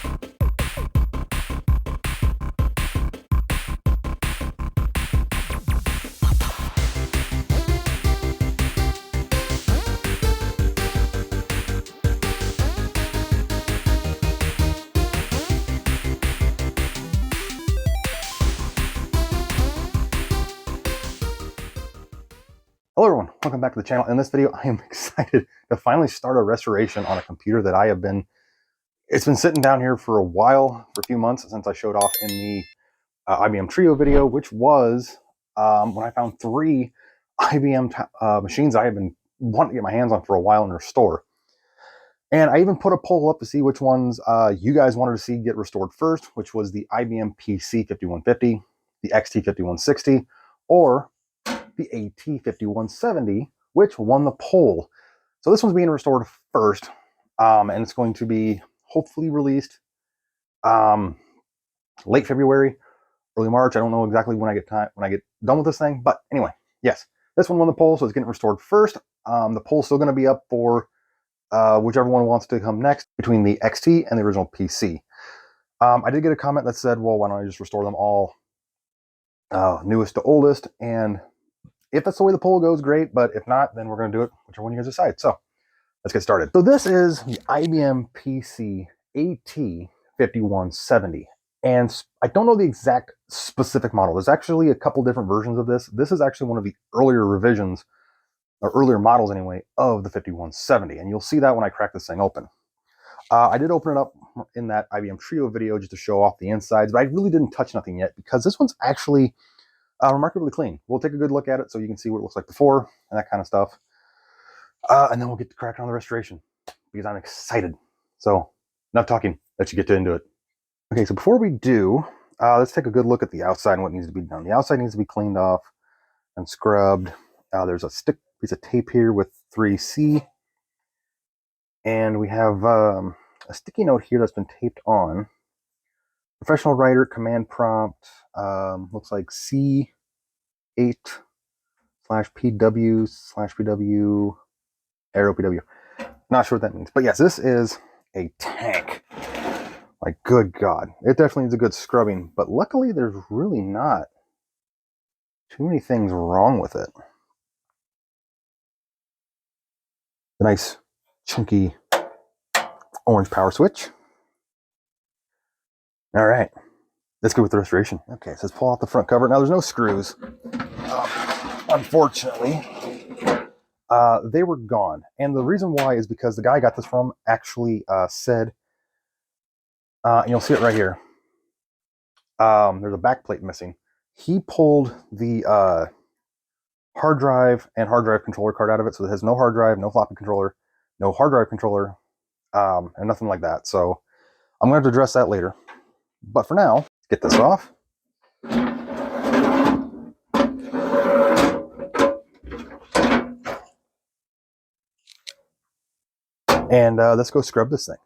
Hello everyone, welcome back to the channel. In this video, I am excited to finally start a restoration on a computer that it's been sitting down here for a while, for a few months since I showed off in the IBM Trio video, which was when I found 3 IBM machines I have been wanting to get my hands on for a while and restore. And I even put a poll up to see which ones you guys wanted to see get restored first, which was the IBM PC-5150, the XT-5160, or the AT-5170, which won the poll. So this one's being restored first, and it's going to be hopefully released late February, early March. I don't know exactly when I get done with this thing, but anyway, yes, this one won the poll, so it's getting restored first. The poll's still going to be up for whichever one wants to come next between the XT and the original PC. I did get a comment that said, well, why don't I just restore them all newest to oldest? And if that's the way the poll goes, great. But if not, then we're going to do it whichever one you guys decide. So let's get started. So this is the IBM PC-AT 5170. And I don't know the exact specific model. There's actually a couple different versions of this. This is actually one of the earlier revisions, or earlier models anyway, of the 5170. And you'll see that when I crack this thing open. I did open it up in that IBM Trio video just to show off the insides, but I really didn't touch nothing yet because this one's actually remarkably clean. We'll take a good look at it so you can see what it looks like before and that kind of stuff. And then we'll get to crack on the restoration because I'm excited. So enough talking, let's get into it. Okay, so before we do, let's take a good look at the outside and what needs to be done. The outside needs to be cleaned off and scrubbed. There's a piece of tape here with 3C. And we have a sticky note here that's been taped on. Professional writer, command prompt, looks like C8/PW/PW, arrow PW. Not sure what that means. But yes, this is a tank. Like, good God. It definitely needs a good scrubbing. But luckily, there's really not too many things wrong with it. The nice, chunky orange power switch. All right, let's go with the restoration. Okay, so let's pull out the front cover. Now, there's no screws. Unfortunately, they were gone. And the reason why is because the guy I got this from actually said, and you'll see it right here, there's a back plate missing. He pulled the hard drive and hard drive controller card out of it, so it has no hard drive, no floppy controller, no hard drive controller, and nothing like that. So I'm going to have to address that later. But for now, let's get this off. And let's go scrub this thing.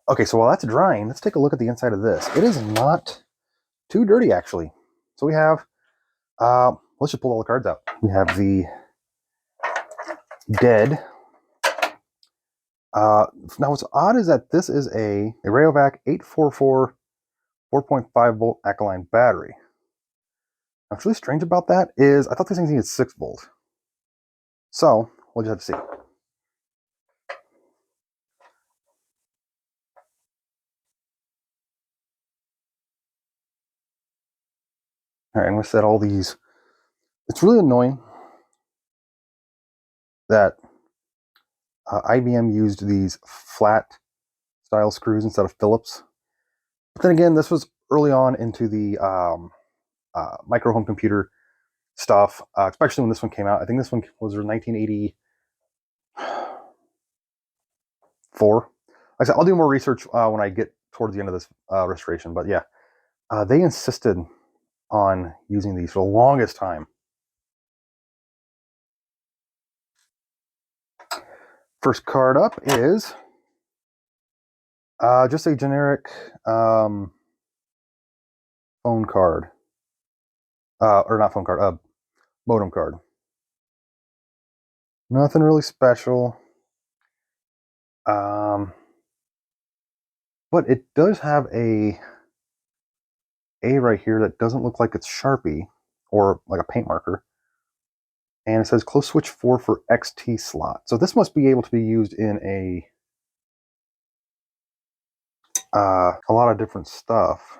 Okay, so while that's drying, let's take a look at the inside of this. It is not too dirty, actually. So we have, let's just pull all the cards out. We have the dead. Now what's odd is that this is a Rayovac 844 4.5 volt alkaline battery. Now, what's really strange about that is I thought this thing needed 6 volt. So we'll just have to see. All right, I'm going to set all these. It's really annoying that IBM used these flat style screws instead of Phillips. But then again, this was early on into the micro home computer stuff, especially when this one came out. I think this one was 1984. Like I said, I'll do more research when I get towards the end of this restoration. But yeah, they insisted on using these for the longest time. First card up is just a generic phone card. Or not phone card, modem card. Nothing really special. But it does have a right here that doesn't look like it's Sharpie or like a paint marker. And it says close switch 4 for XT slot. So this must be able to be used in a lot of different stuff.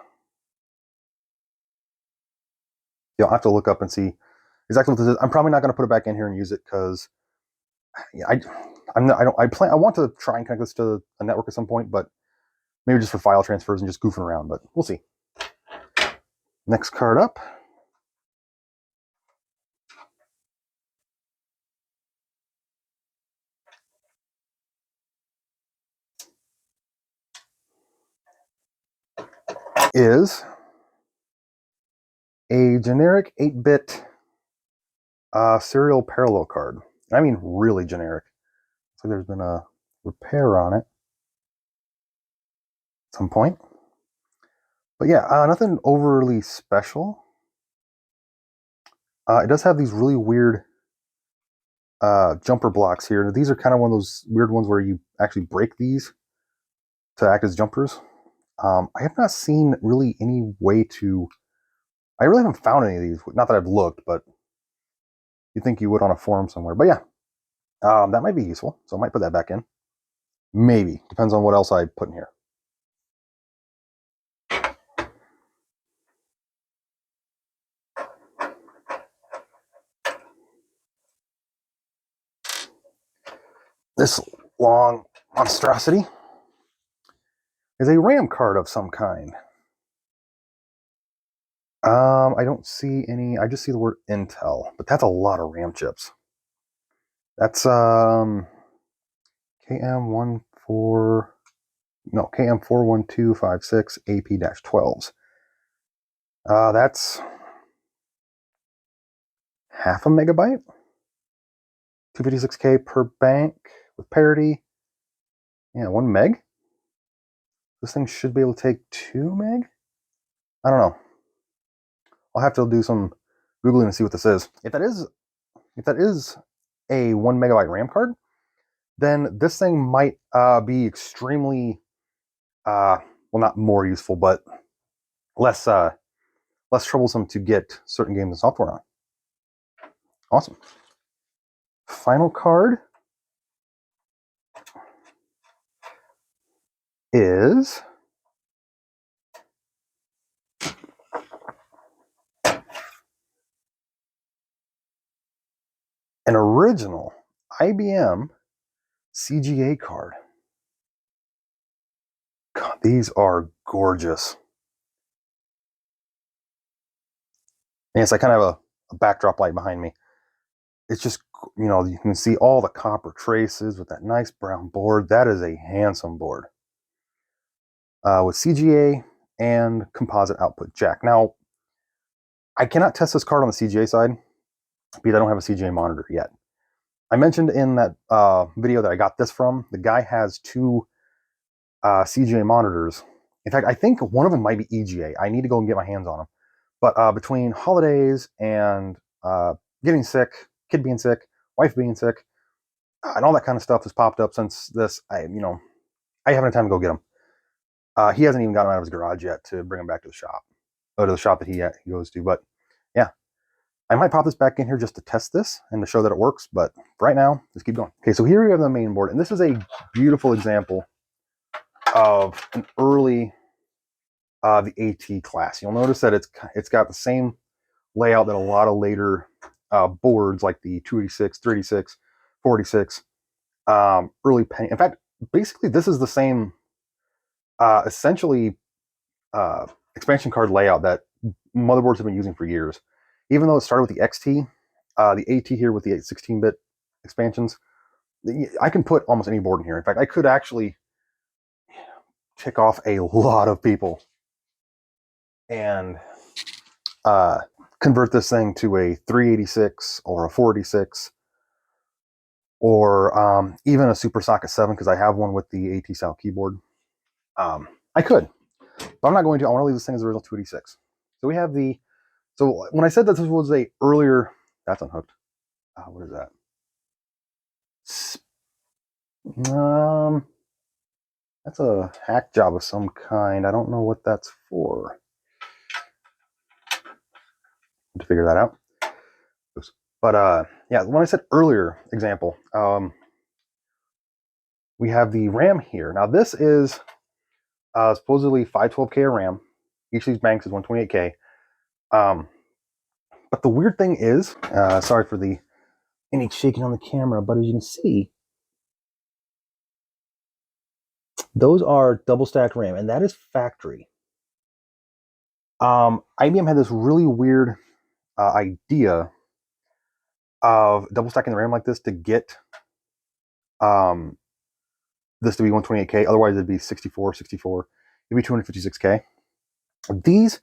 You'll have to look up and see exactly what this is. I'm probably not going to put it back in here and use it because I want to try and connect this to a network at some point, but maybe just for file transfers and just goofing around, but we'll see. Next card up is a generic 8-bit serial parallel card. I mean really generic. So there's been a repair on it at some point. But yeah, nothing overly special. It does have these really weird jumper blocks here. These are kind of one of those weird ones where you actually break these to act as jumpers. I have not seen really any way to... I really haven't found any of these. Not that I've looked, but you'd think you would on a forum somewhere. But yeah, that might be useful. So I might put that back in. Maybe. Depends on what else I put in here. This long monstrosity is a RAM card of some kind. I don't see any. I just see the word Intel, but that's a lot of RAM chips. That's KM41256 AP-12s. That's half a megabyte, 256K per bank with parity. Yeah, 1 meg. This thing should be able to take 2 meg. I don't know. I'll have to do some Googling and see what this is. If that is a 1 megabyte RAM card, then this thing might be extremely, well, not more useful, but less troublesome to get certain games and software on. Awesome. Final card is an original IBM CGA card. God, these are gorgeous. And yes, I kind of have a backdrop light behind me. It's just, you can see all the copper traces with that nice brown board. That is a handsome board. With CGA and composite output jack. Now, I cannot test this card on the CGA side because I don't have a CGA monitor yet. I mentioned in that video that I got this from, the guy has 2 CGA monitors. In fact, I think one of them might be EGA. I need to go and get my hands on them. But between holidays and getting sick, kid being sick, wife being sick, and all that kind of stuff has popped up since this, I haven't had time to go get them. He hasn't even gotten out of his garage yet to bring them back to the shop, or to the shop that he goes to. But yeah, I might pop this back in here just to test this and to show that it works. But for right now, let's keep going. Okay, so here we have the main board, and this is a beautiful example of an early the AT class. You'll notice that it's got the same layout that a lot of later boards like the 286, 386, 486, early penny. In fact, basically this is the same essentially expansion card layout that motherboards have been using for years. Even though it started with the XT, the AT here with the 16-bit expansions, I can put almost any board in here. In fact, I could actually tick off a lot of people and convert this thing to a 386 or a 486 or even a Super Socket 7 because I have one with the AT style keyboard. I could, but I'm not going to. I want to leave this thing as the original 286. So we have so when I said that this was a earlier, that's unhooked. What is that? That's a hack job of some kind. I don't know what that's for. To figure that out. But yeah, when I said earlier example, we have the RAM here. Now this is supposedly 512K of RAM. Each of these banks is 128K. But the weird thing is, sorry for any shaking on the camera, but as you can see, those are double stacked RAM, and that is factory. IBM had this really weird idea of double stacking the RAM like this to get this to be 128K. Otherwise, it'd be 64. It'd be 256K. These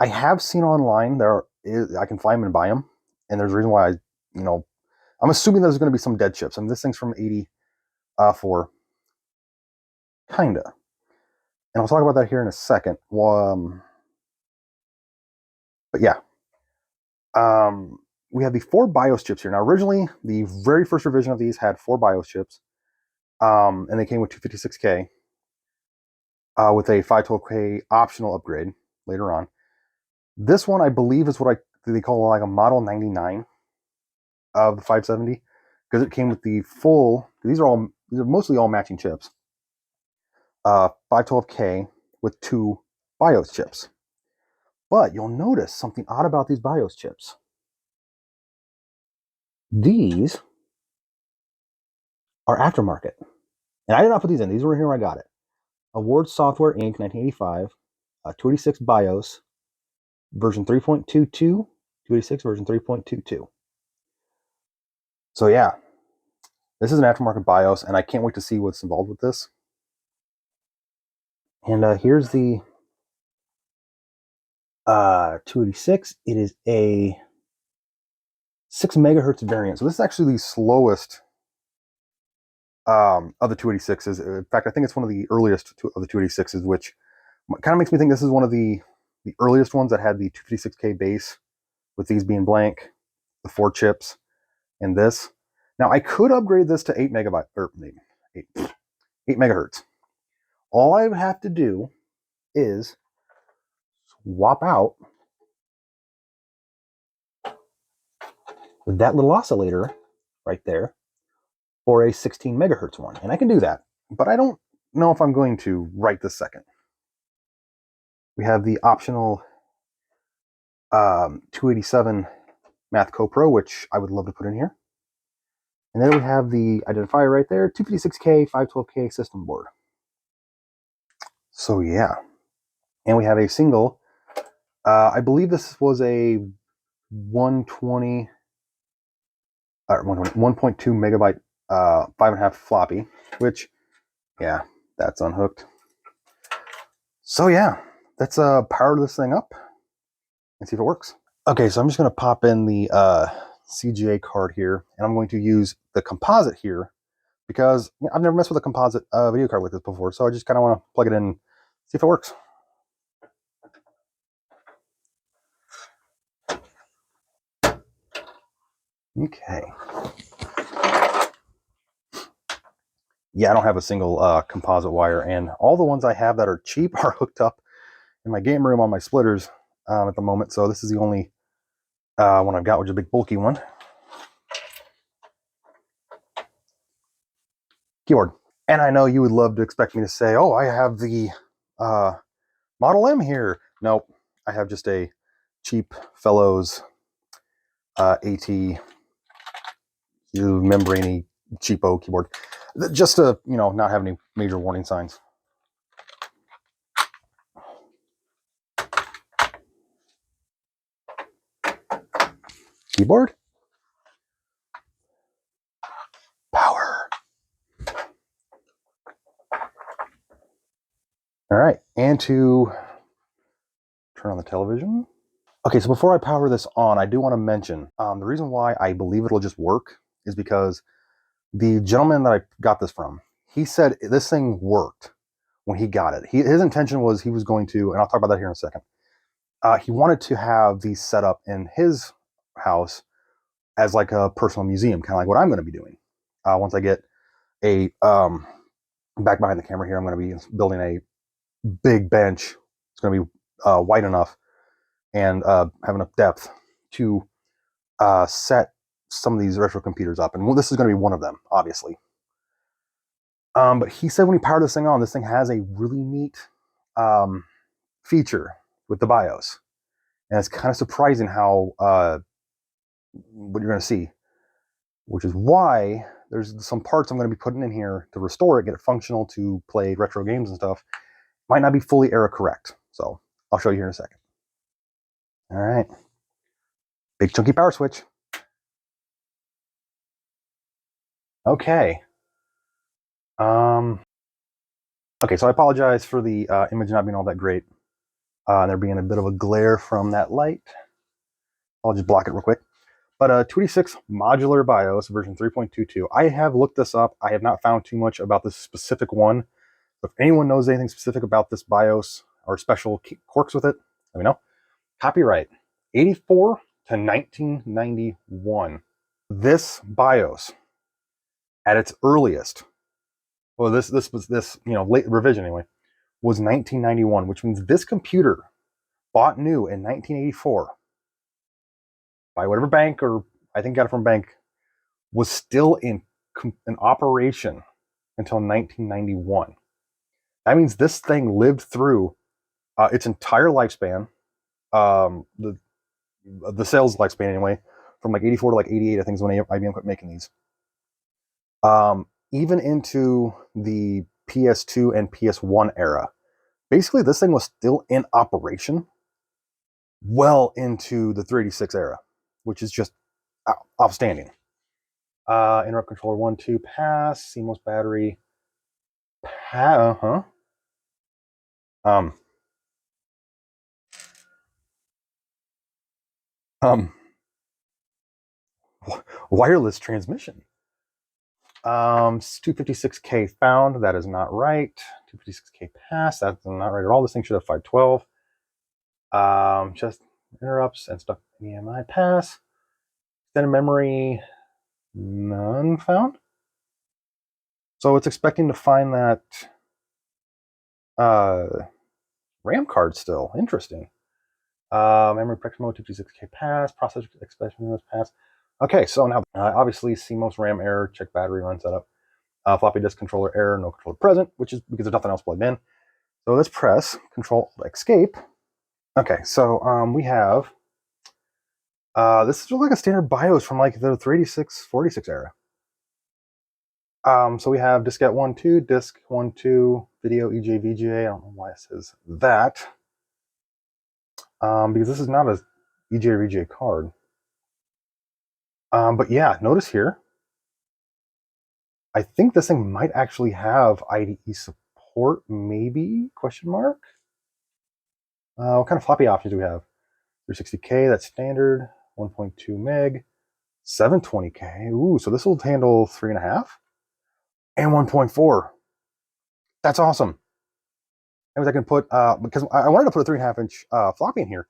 I have seen online. I can find them and buy them, and there's a reason why I'm assuming there's going to be some dead chips. I mean, this thing's from 84, kinda, and I'll talk about that here in a second. But yeah, we have the 4 BIOS chips here. Now, originally, the very first revision of these had 4 BIOS chips, and they came with 256K with a 512K optional upgrade later on. This one, I believe, is what they call like a Model 99 of the 570 because it came with the full. These are mostly all matching chips. 512K with 2 BIOS chips. But you'll notice something odd about these BIOS chips. These are aftermarket. And I did not put these in. These were here when I got it. Award Software Inc. 1985, 286 BIOS, version 3.22, 286 version 3.22. So yeah, this is an aftermarket BIOS, and I can't wait to see what's involved with this. And here's the 286. It is a 6 megahertz variant. So this is actually the slowest of the 286s. In fact, I think it's one of the earliest of the 286s, which kind of makes me think this is one of the earliest ones that had the 256K base, with these being blank, the 4 chips, and this. Now I could upgrade this to 8 megahertz. All I would have to do is swap out that little oscillator right there for a 16 megahertz one. And I can do that, but I don't know if I'm going to right this second. We have the optional 287 Math Co Pro, which I would love to put in here. And then we have the identifier right there, 256K, 512K system board. So yeah. And we have a single, I believe this was a 1.2 megabyte 5.5 floppy, which, yeah, that's unhooked. So yeah, let's power this thing up and see if it works. Okay, so I'm just going to pop in the CGA card here, and I'm going to use the composite here because I've never messed with a composite video card like this before, so I just kind of want to plug it in, see if it works. Okay. Yeah, I don't have a single composite wire, and all the ones I have that are cheap are hooked up in my game room on my splitters at the moment, so this is the only one I've got, which is a big bulky one. Keyboard. And I know you would love to expect me to say, oh, I have the Model M here. Nope, I have just a cheap Fellows AT membraney cheapo keyboard, just to not have any major warning signs. Keyboard power. All right, and to turn on the television. Okay, so before I power this on, I do want to mention the reason why I believe it'll just work is because the gentleman that I got this from, he said this thing worked when he got it. His intention was he was going to, and I'll talk about that here in a second. He wanted to have these set up in his house as like a personal museum, kind of like what I'm going to be doing. Once I get a back behind the camera here, I'm going to be building a big bench. It's going to be wide enough and have enough depth to set some of these retro computers up, and this is going to be one of them, obviously. But he said when he powered this thing on, this thing has a really neat feature with the BIOS, and it's kind of surprising how what you're going to see, which is why there's some parts I'm going to be putting in here to restore it, get it functional to play retro games and stuff. Might not be fully error correct, so I'll show you here in a second. All right, big chunky power switch. Okay. Okay, so I apologize for the image not being all that great. There being a bit of a glare from that light. I'll just block it real quick. But 286 modular BIOS version 3.22. I have looked this up. I have not found too much about this specific one. If anyone knows anything specific about this BIOS or special quirks with it, let me know. Copyright 84 to 1991. This BIOS, at its earliest, well, this was late revision anyway, was 1991, which means this computer bought new in 1984 by whatever bank, or I think got it from bank, was still in operation until 1991. That means this thing lived through its entire lifespan, the sales lifespan anyway, from like 84 to like 88, I think is when IBM quit making these. Even into the PS2 and PS1 era. Basically, this thing was still in operation well into the 386 era, which is just outstanding. Interrupt controller 1, 2, pass, CMOS battery, wireless transmission. 256K found, that is not right. 256K pass, that's not right at all. This thing should have 512. Just interrupts and stuff. EMI pass. Extended memory, none found. So it's expecting to find that RAM card still. Interesting. Memory protection mode, 256K pass. Processor expansion pass. Okay, so now obviously CMOS RAM error, check battery run setup. Floppy disk controller error, no controller present, which is because there's nothing else plugged in. So let's press Control Escape. Okay, so we have this is like a standard BIOS from like the 386, 46 era. So we have diskette 1, 2, disk 1, 2, video EJ, VGA. I don't know why it says that. Because this is not a EJ or VGA card. But yeah, notice here, I think this thing might actually have IDE support, maybe, question mark? What kind of floppy options do we have? 360K, that's standard, 1.2 meg, 720K. Ooh, so this will handle 3.5. and 1.4. That's awesome. That means I can put, because I wanted to put a 3.5-inch floppy in here,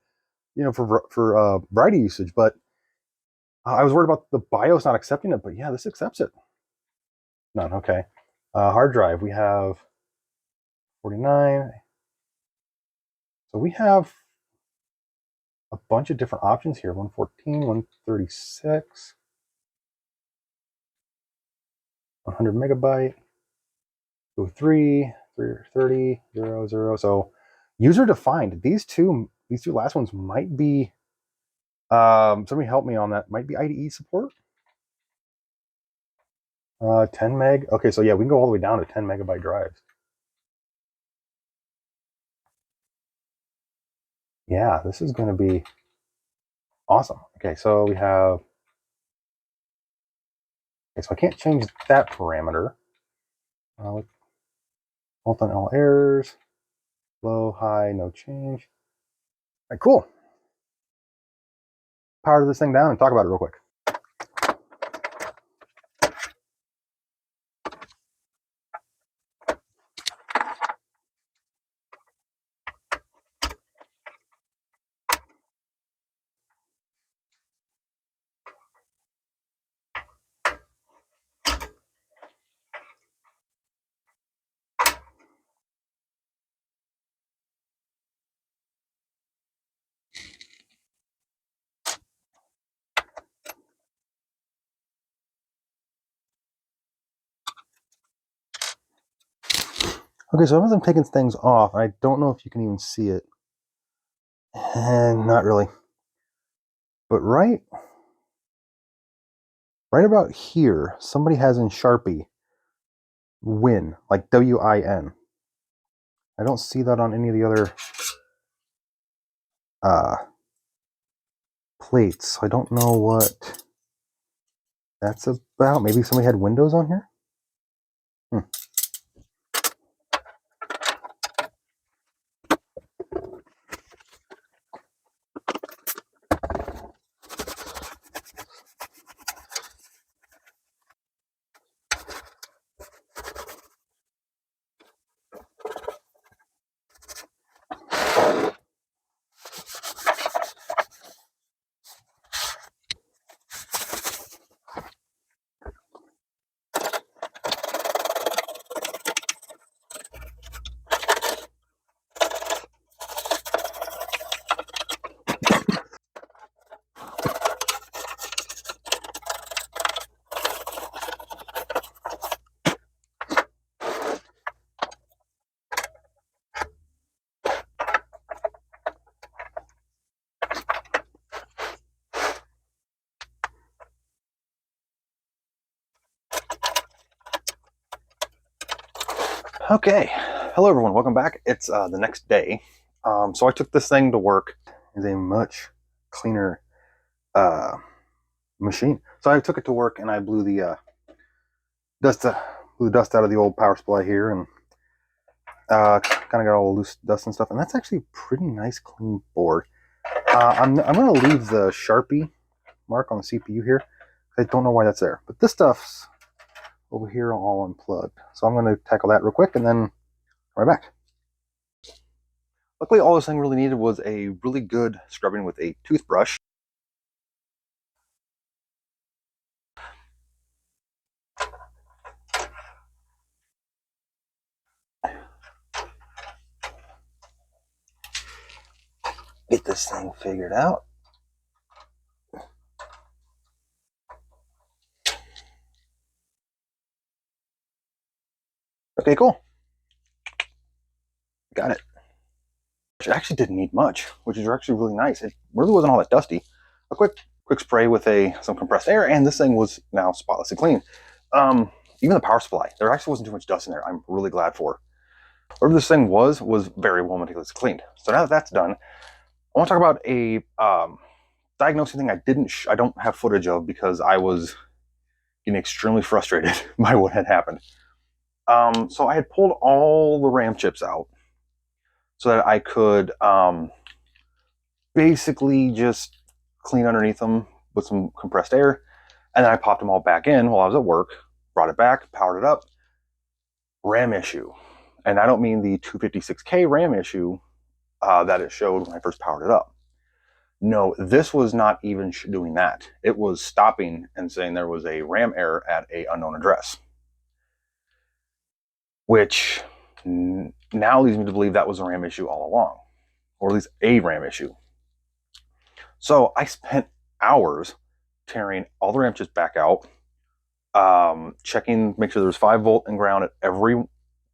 you know, for variety usage, but I was worried about the BIOS not accepting it, but yeah, this accepts it. None, okay. Hard drive, we have 49. So we have a bunch of different options here. 114, 136, 100 megabyte, 3, 330, 00. So user defined. These two last ones might be, somebody help me on that. Might be IDE support. 10 meg. Okay, so yeah, we can go all the way down to 10 megabyte drives. Yeah, this is going to be awesome. Okay, so we have, okay, so I can't change that parameter. Hold on all errors, low, high, no change. All right, cool. Power this thing down and talk about it real quick. Okay, so as I'm taking things off, I don't know if you can even see it. And not really. But right about here, somebody has in Sharpie win, like WIN. I don't see that on any of the other plates, so I don't know what that's about. Maybe somebody had Windows on here? Okay, hello everyone, welcome back. It's the next day. So I took this thing to work. It's a much cleaner machine. So I took it to work and I blew the dust out of the old power supply here, and kind of got all the loose dust and stuff. And that's actually a pretty nice clean board. I'm going to leave the Sharpie mark on the CPU here. I don't know why that's there, but this stuff's over here all unplugged. So I'm going to tackle that real quick and then right back. Luckily, all this thing really needed was a really good scrubbing with a toothbrush. Get this thing figured out. Okay, cool. Got it. It actually didn't need much, which is actually really nice. It really wasn't all that dusty. A quick spray with some compressed air, and this thing was now spotlessly clean. Even the power supply, there actually wasn't too much dust in there. I'm really glad for. Whatever this thing was very well meticulously cleaned. So now that that's done, I want to talk about a diagnosing thing I don't have footage of because I was getting extremely frustrated by what had happened. So I had pulled all the RAM chips out so that I could basically just clean underneath them with some compressed air, and then I popped them all back in while I was at work, brought it back, powered it up, RAM issue. And I don't mean the 256K RAM issue that it showed when I first powered it up. No, this was not even doing that. It was stopping and saying there was a RAM error at an unknown address, which now leads me to believe that was a RAM issue all along, or at least a RAM issue. So I spent hours tearing all the RAM chips back out, checking, make sure there's 5-volt and ground at every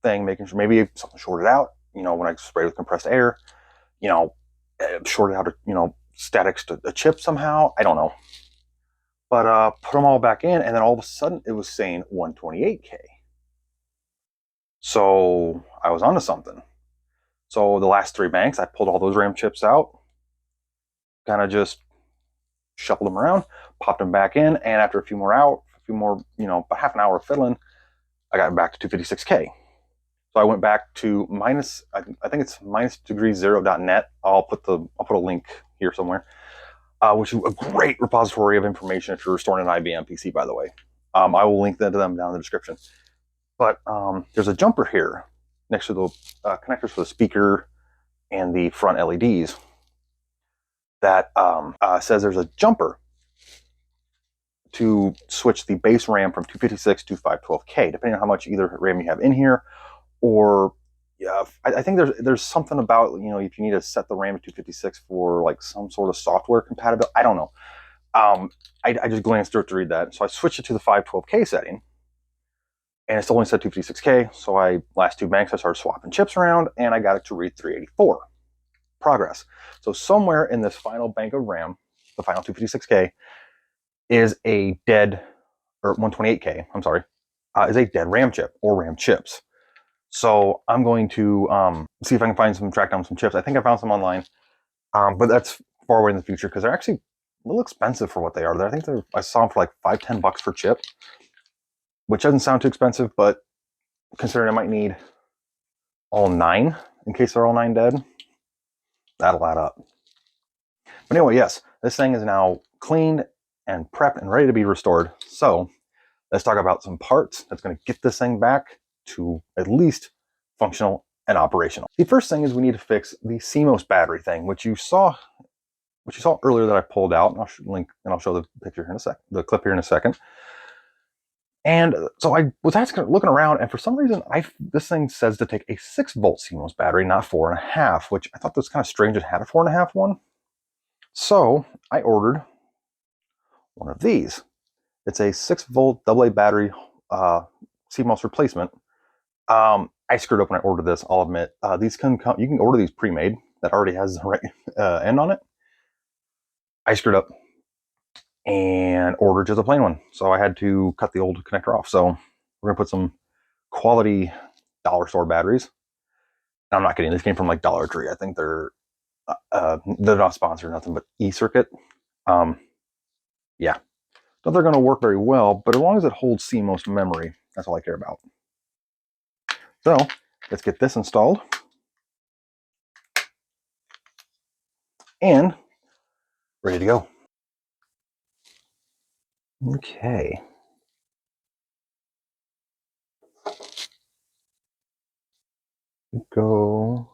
thing, making sure maybe something shorted out, when I sprayed with compressed air, shorted out, statics to the chip somehow. I don't know. But put them all back in, and then all of a sudden it was saying 128K. So I was onto something. So the last 3 banks, I pulled all those RAM chips out, kind of just shuffled them around, popped them back in, and after a few more, about half an hour of fiddling, I got back to 256K. So I went back to I think it's minusdegreezero.net. I'll put a link here somewhere, which is a great repository of information if you're restoring an IBM PC, by the way. I will link that to them down in the description. But there's a jumper here next to the connectors for the speaker and the front LEDs that says there's a jumper to switch the base RAM from 256 to 512K, depending on how much either RAM you have in here, or I think there's something about, if you need to set the RAM to 256 for like some sort of software compatibility. I don't know. I just glanced through it to read that. So I switched it to the 512K setting, and it still only said 256K. So last 2 banks, I started swapping chips around, and I got it to read 384. Progress. So somewhere in this final bank of RAM, the final 256K, is a dead, or 128K, I'm sorry, is a dead RAM chip or RAM chips. So I'm going to see if I can track down some chips. I think I found some online, but that's far away in the future because they're actually a little expensive for what they are. I think I saw them for like $5-10 per chip, which doesn't sound too expensive, but considering I might need all 9 in case they're all 9 dead, that'll add up. But anyway, yes, this thing is now cleaned and prepped and ready to be restored. So let's talk about some parts that's going to get this thing back to at least functional and operational. The first thing is we need to fix the CMOS battery thing, which you saw earlier that I pulled out, and I'll show the picture here in a second, the clip here in a second. And so I was looking around, and for some reason, this thing says to take a 6-volt CMOS battery, not 4.5, which I thought was kind of strange. It had a 4.5 one. So I ordered one of these. It's a 6-volt AA battery CMOS replacement. I screwed up when I ordered this, I'll admit. These can come, you can order these pre-made that already has the right end on it. I screwed up and ordered just a plain one. So I had to cut the old connector off. So we're gonna put some quality dollar store batteries. And I'm not kidding, this came from like Dollar Tree. I think they're not sponsored, nothing but e-circuit. Yeah, not they're gonna work very well, but as long as it holds CMOS memory, that's all I care about. So let's get this installed. And ready to go. Okay. Go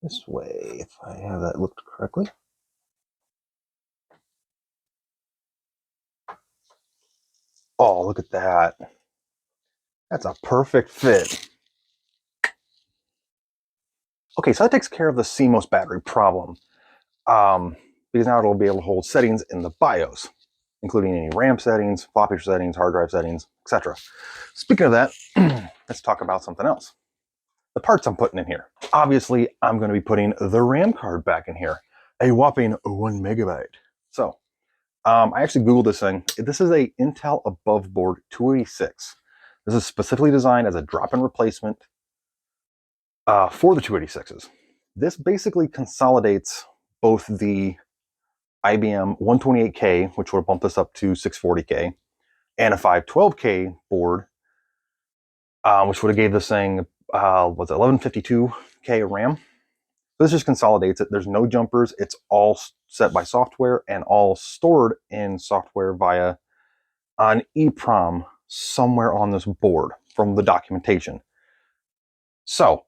this way, if I have that looked correctly. Oh, look at that. That's a perfect fit. Okay, so that takes care of the CMOS battery problem. Because now it'll be able to hold settings in the BIOS, including any RAM settings, floppy settings, hard drive settings, etc. Speaking of that, let's talk about something else. The parts I'm putting in here. Obviously, I'm going to be putting the RAM card back in here, a whopping 1 megabyte. So, I actually Googled this thing. This is a Intel above board 286. This is specifically designed as a drop-in replacement for the 286s. This basically consolidates both the IBM 128K, which would have bumped this up to 640K, and a 512K board, which would have gave this thing, what's it, 1152K RAM. This just consolidates it. There's no jumpers. It's all set by software and all stored in software via an EEPROM somewhere on this board from the documentation. So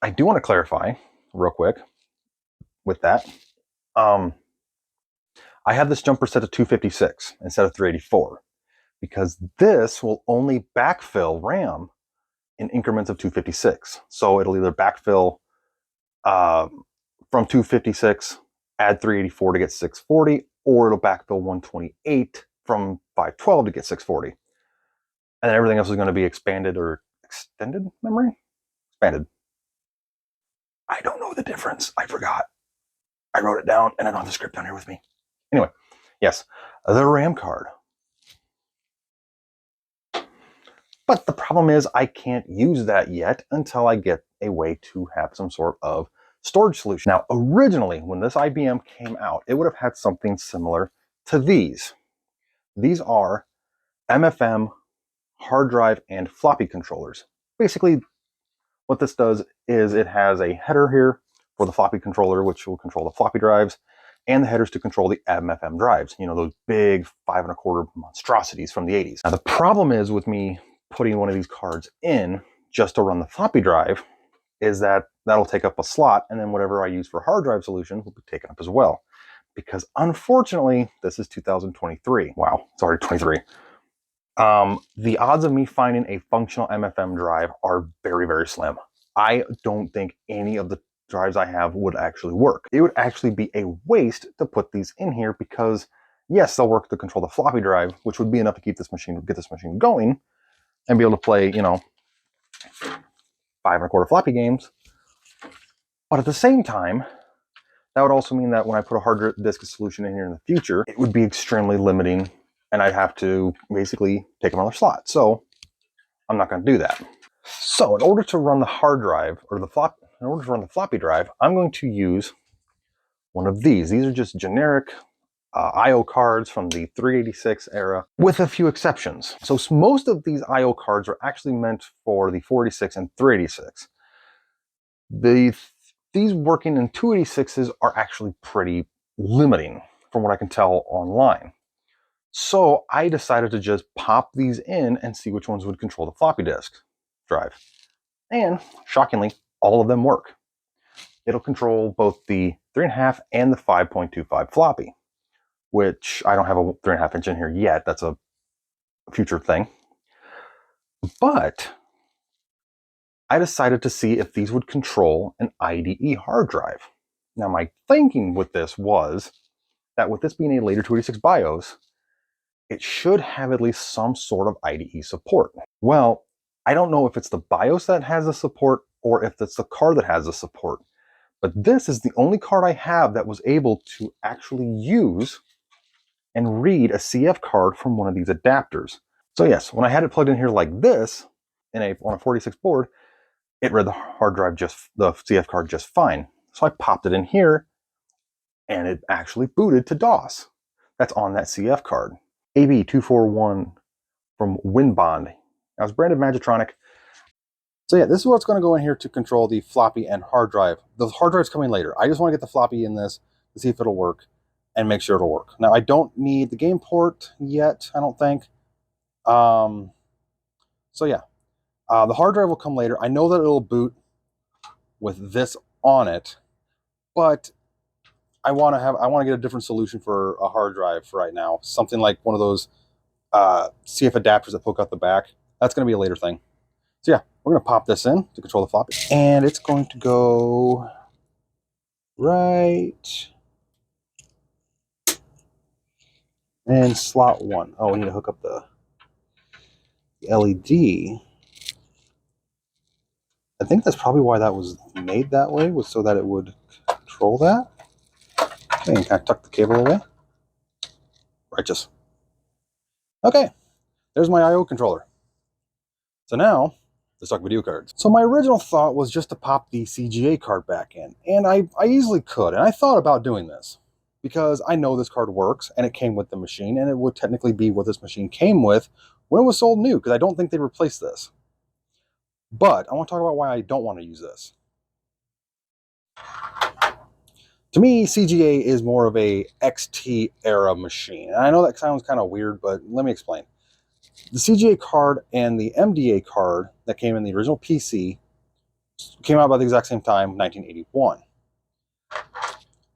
I do want to clarify real quick with that. I have this jumper set to 256 instead of 384 because this will only backfill RAM in increments of 256. So it'll either backfill from 256, add 384 to get 640, or it'll backfill 128 from 512 to get 640. And then everything else is going to be expanded or extended memory? Expanded. I don't know the difference. I forgot. I wrote it down and I don't have the script down here with me. Anyway, yes, the RAM card. But the problem is I can't use that yet until I get a way to have some sort of storage solution. Now, originally, when this IBM came out, it would have had something similar to these. These are MFM, hard drive, and floppy controllers. Basically, what this does is it has a header here for the floppy controller, which will control the floppy drives, and the headers to control the MFM drives. You know, those big 5 1/4 monstrosities from the 80s. Now, the problem is with me putting one of these cards in just to run the floppy drive is that that'll take up a slot, and then whatever I use for hard drive solution will be taken up as well. Because unfortunately, this is 2023. Wow, it's already 23. The odds of me finding a functional MFM drive are very, very slim. I don't think any of the drives I have would actually work. It would actually be a waste to put these in here because, yes, they'll work to control the floppy drive, which would be enough to keep this machine, get this machine going, and be able to play, you know, 5 1/4 floppy games. But at the same time, that would also mean that when I put a hard disk solution in here in the future, it would be extremely limiting, and I'd have to basically take another slot. So I'm not going to do that. So in order to run the hard drive or in order to run the floppy drive, I'm going to use one of these. These are just generic IO cards from the 386 era, with a few exceptions. So most of these IO cards are actually meant for the 486 and 386. These working in 286s are actually pretty limiting from what I can tell online. So I decided to just pop these in and see which ones would control the floppy disk drive. And shockingly, all of them work. It'll control both the 3.5 and the 5.25 floppy, which I don't have a 3.5 inch in here yet. That's a future thing. But I decided to see if these would control an IDE hard drive. Now, my thinking with this was that with this being a later 286 BIOS, it should have at least some sort of IDE support. Well, I don't know if it's the BIOS that has the support or if it's the card that has the support, but this is the only card I have that was able to actually use and read a CF card from one of these adapters. So yes, when I had it plugged in here like this, on a 46 board, it read the the CF card just fine. So I popped it in here, and it actually booted to DOS. That's on that CF card. AB241 from Winbond. That was branded Magitronic. So yeah, this is what's going to go in here to control the floppy and hard drive. The hard drive's coming later. I just want to get the floppy in this to see if it'll work and make sure it'll work. Now, I don't need the game port yet, I don't think. So yeah, the hard drive will come later. I know that it'll boot with this on it, but I want to get a different solution for a hard drive for right now. Something like one of those CF adapters that poke out the back. That's going to be a later thing. So yeah, we're going to pop this in to control the floppy. And it's going to go right in slot 1. Oh, we need to hook up the LED. I think that's probably why that was made that way, was so that it would control that. Okay, and kind of tuck the cable away. Righteous. Okay, there's my I/O controller. So now, let's talk video cards. So my original thought was just to pop the CGA card back in, and I easily could, and I thought about doing this because I know this card works, and it came with the machine, and it would technically be what this machine came with when it was sold new, because I don't think they replaced this. But I want to talk about why I don't want to use this. To me, CGA is more of a XT era machine. And I know that sounds kind of weird, but let me explain. The CGA card and the MDA card that came in the original PC came out about the exact same time, 1981.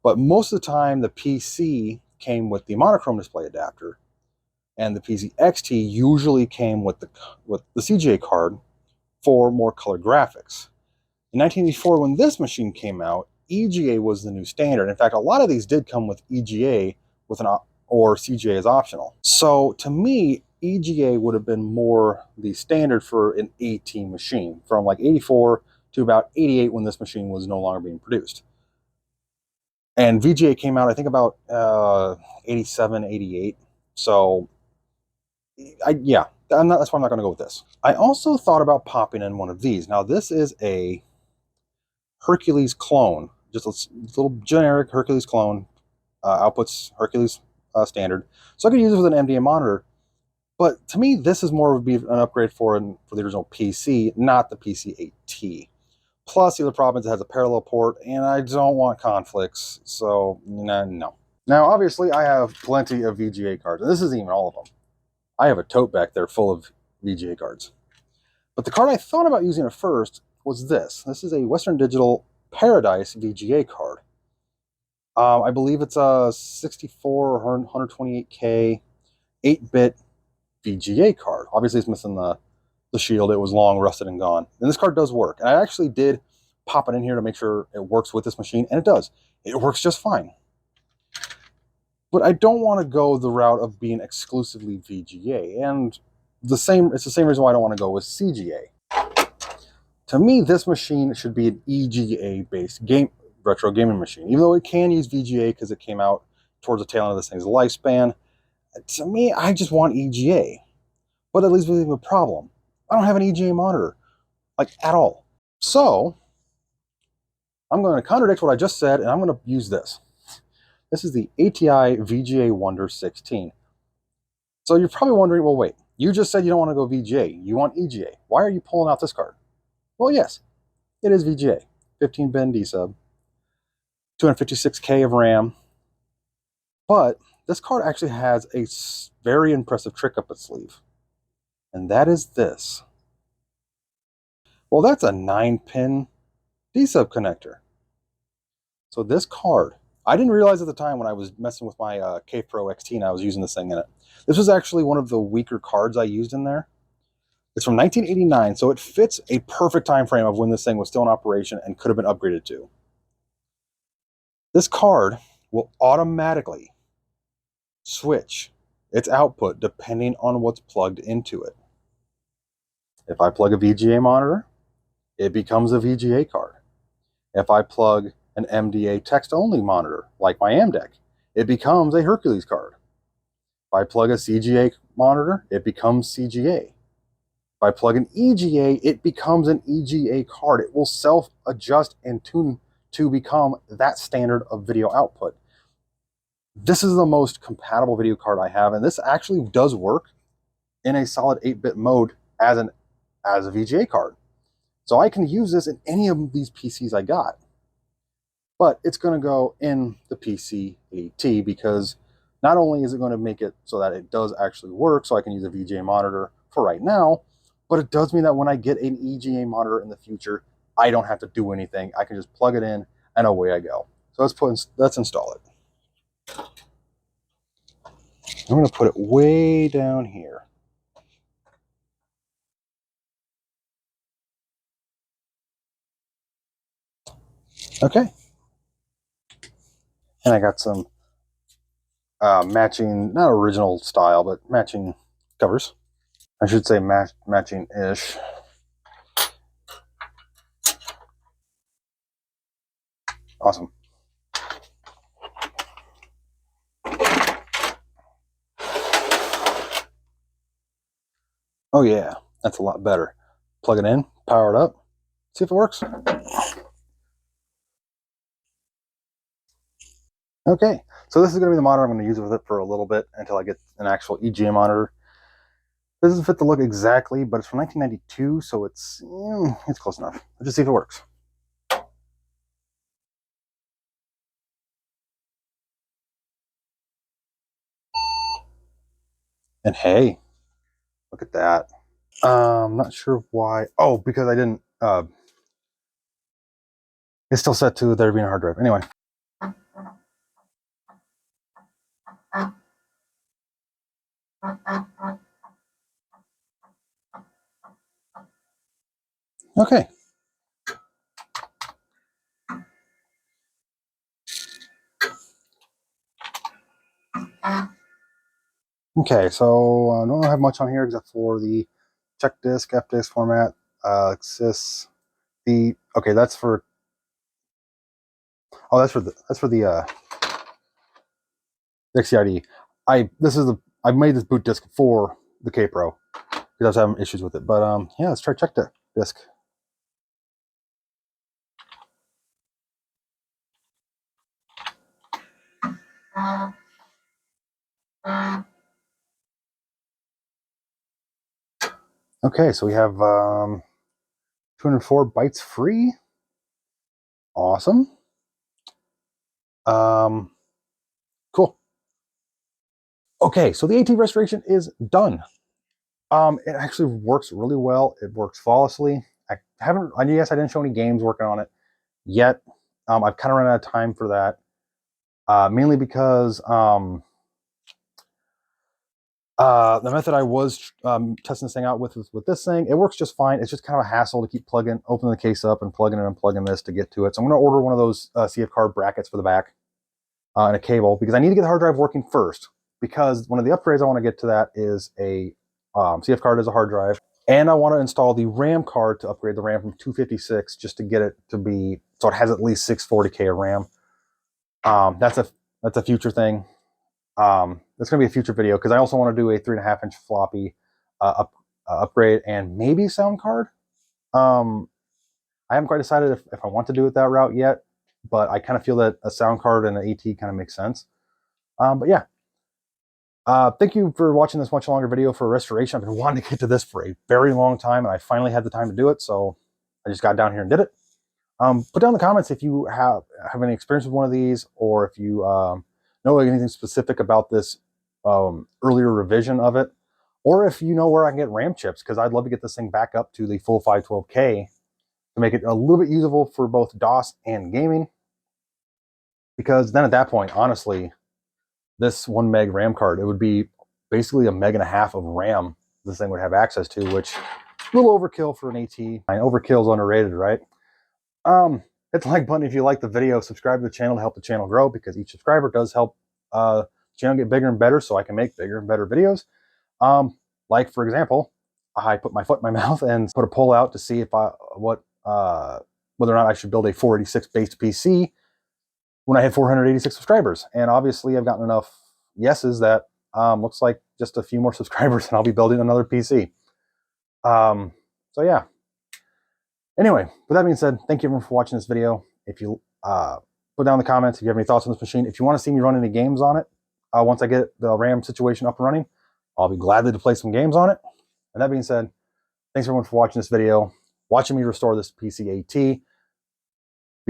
But most of the time, the PC came with the monochrome display adapter, and the PC-XT usually came with the CGA card for more color graphics. In 1984, when this machine came out, EGA was the new standard. In fact, a lot of these did come with EGA with or CGA as optional. So to me, EGA would have been more the standard for an AT machine from like 84 to about 88 when this machine was no longer being produced. And VGA came out, I think, about 87, 88. So, yeah, that's why I'm not going to go with this. I also thought about popping in one of these. Now, this is a Hercules clone, just a little generic Hercules clone, outputs Hercules standard. So I could use it with an MDA monitor. But to me, this is more would be an upgrade for the original PC, not the PC-AT. Plus, the other problem is it has a parallel port, and I don't want conflicts, so no. Now, obviously, I have plenty of VGA cards, and this isn't even all of them. I have a tote back there full of VGA cards. But the card I thought about using at first was this. This is a Western Digital Paradise VGA card. I believe it's a 64 or 128K 8-bit VGA card. Obviously, it's missing the shield. It was long, rusted, and gone. And this card does work. And I actually did pop it in here to make sure it works with this machine, and it does. It works just fine. But I don't want to go the route of being exclusively VGA, and it's the same reason why I don't want to go with CGA. To me, this machine should be an EGA-based retro gaming machine, even though it can use VGA because it came out towards the tail end of this thing's lifespan. To me, I just want EGA. But that leaves me with a problem. I don't have an EGA monitor, like, at all. So, I'm going to contradict what I just said, and I'm going to use this. This is the ATI VGA Wonder 16. So you're probably wondering, well, wait, you just said you don't want to go VGA. You want EGA. Why are you pulling out this card? Well, yes, it is VGA. 15-bin D-sub, 256K of RAM. But this card actually has a very impressive trick up its sleeve. And that is this. Well, that's a 9-pin D-sub connector. So this card, I didn't realize at the time when I was messing with my K Pro XT and I was using this thing in it. This was actually one of the weaker cards I used in there. It's from 1989, so it fits a perfect time frame of when this thing was still in operation and could have been upgraded to. This card will automatically switch its output depending on what's plugged into it. If I plug a VGA monitor, it becomes a VGA card. If I plug an MDA text-only monitor, like my AMDEC, it becomes a Hercules card. If I plug a CGA monitor, it becomes CGA. If I plug an EGA, it becomes an EGA card. It will self-adjust and tune to become that standard of video output. This is the most compatible video card I have, and this actually does work in a solid 8-bit mode as a VGA card. So I can use this in any of these PCs I got. But it's going to go in the PC-AT because not only is it going to make it so that it does actually work, so I can use a VGA monitor for right now, but it does mean that when I get an EGA monitor in the future, I don't have to do anything. I can just plug it in and away I go. So let's install it. I'm going to put it way down here. Okay. And I got some matching, not original style, but matching covers. I should say matching-ish. Awesome. Oh yeah, that's a lot better. Plug it in, power it up, see if it works. Okay, so this is going to be the monitor I'm going to use with it for a little bit until I get an actual EGA monitor. This doesn't fit the look exactly, but it's from 1992, so it's close enough. Let's just see if it works. And hey, Look at that. Not sure why. Oh, because I didn't. It's still set to there being a hard drive. Anyway. Okay. Okay, so I don't have much on here except for the check disk, F disk format, sys. Okay, that's for. Oh, that's for the XCID. I've made this boot disk for the K Pro because I was having issues with it. But yeah, let's try check disk. Okay, so we have 204 bytes free. Awesome. Cool. Okay, so the AT restoration is done. It actually works really well. It works flawlessly. Yes, I didn't show any games working on it yet. I've kind of run out of time for that. Mainly because the method I was testing this thing out with this thing, it works just fine. It's just kind of a hassle to keep opening the case up and plugging and unplugging this to get to it. So I'm going to order one of those CF card brackets for the back and a cable because I need to get the hard drive working first. Because one of the upgrades I want to get to that is a CF card as a hard drive. And I want to install the RAM card to upgrade the RAM from 256 just to get it to be, so it has at least 640K of RAM. That's a future thing. It's going to be a future video because I also want to do a 3.5-inch floppy upgrade and maybe sound card. I haven't quite decided if I want to do it that route yet, but I kind of feel that a sound card and an AT kind of makes sense. But yeah. Thank you for watching this much longer video for restoration. I've been wanting to get to this for a very long time, and I finally had the time to do it, so I just got down here and did it. Put down in the comments if you have any experience with one of these, or if you know anything specific about this earlier revision of it, or if you know where I can get RAM chips, because I'd love to get this thing back up to the full 512K to make it a little bit usable for both DOS and gaming, because then at that point, honestly, this 1 meg RAM card, it would be basically 1.5 meg of RAM this thing would have access to, which is a little overkill for an AT. Overkill is underrated, right? Hit the like button if you like the video. Subscribe to the channel to help the channel grow, because each subscriber does help the channel get bigger and better, so I can make bigger and better videos. Like for example, I put my foot in my mouth and put a poll out to see if whether or not I should build a 486 based PC when I had 486 subscribers. And obviously I've gotten enough yeses that looks like just a few more subscribers and I'll be building another PC. So yeah. Anyway, with that being said, thank you everyone for watching this video. If you put down in the comments if you have any thoughts on this machine. If you want to see me run any games on it, once I get the RAM situation up and running, I'll be glad to play some games on it. And that being said, thanks everyone for watching this video, watching me restore this PC-AT. Be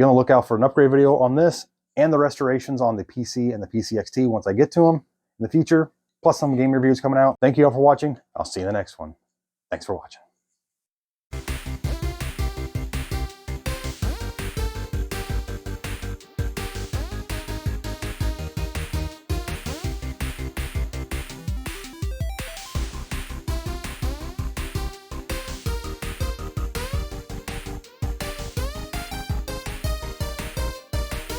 on the lookout for an upgrade video on this and the restorations on the PC and the PC-XT once I get to them in the future, plus some game reviews coming out. Thank you all for watching. I'll see you in the next one. Thanks for watching.